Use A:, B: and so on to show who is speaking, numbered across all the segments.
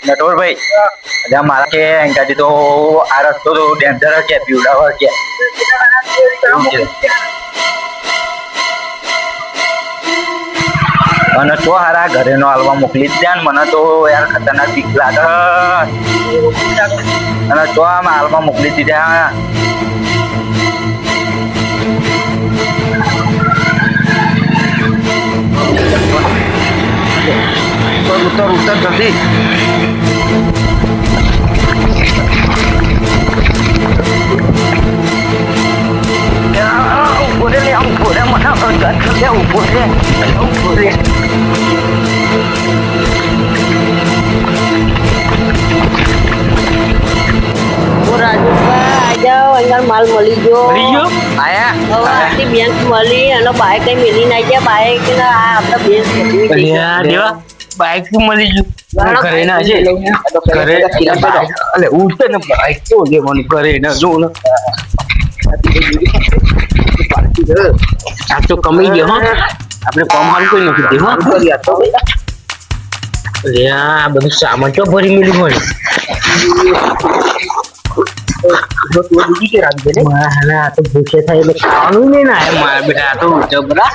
A: નટવરભાઈ મારા કે અહીંયાથી તો આ રસ્તો તો ડેન્જર છે, પીવડાવર છે. અને તો હારા ઘરે નો હાલવા મોકલી જ દે ને, મને તો યાર ખતરનાક બીક લાગે. અને તો આમ હાલમાં મોકલી દીધા. ઉતર ઉતર જલ્દી. ઉભો રે, ઉભો રે, મને ઉભો રે, ઉભો રે.
B: માલ મળી ગયો.
A: આયા
B: બેંક મળી અને બાઈક કઈ મેલી નાઈ ગયા. બાઈક આપડે બેંક
A: બાઈક મળી ગયું. ઘરે ના છે, ઘરે અલે ઉઠે ને બાઈક તો લેવાનું ઘરે ના જો ને. આ તો કમી ગયો. આપણે કોમ હાલ કોઈ નથી દેવા. આ બધું સામાન તો ભરી મેળ્યું હોય. તો ભૂસે થાય એટલે ખાવાનું નહીં ના મારા બેટા. આ તો જબરા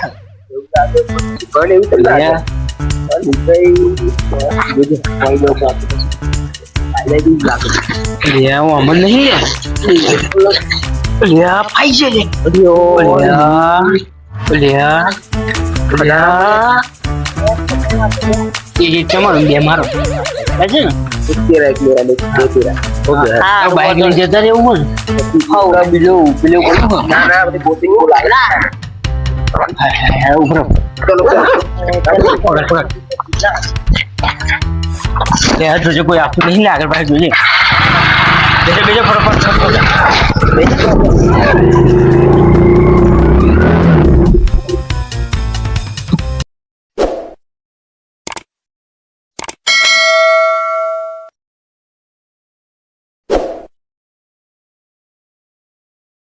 A: અમન નહીં ફાઈ છે તમારું બે મારો છે ને બાઈક લઈને જતા રહેવું ને. બીજો પેલો જોજે કોઈ આપતું નહીં ને આગળ પાછળ જોજે. બીજો ફટાફટ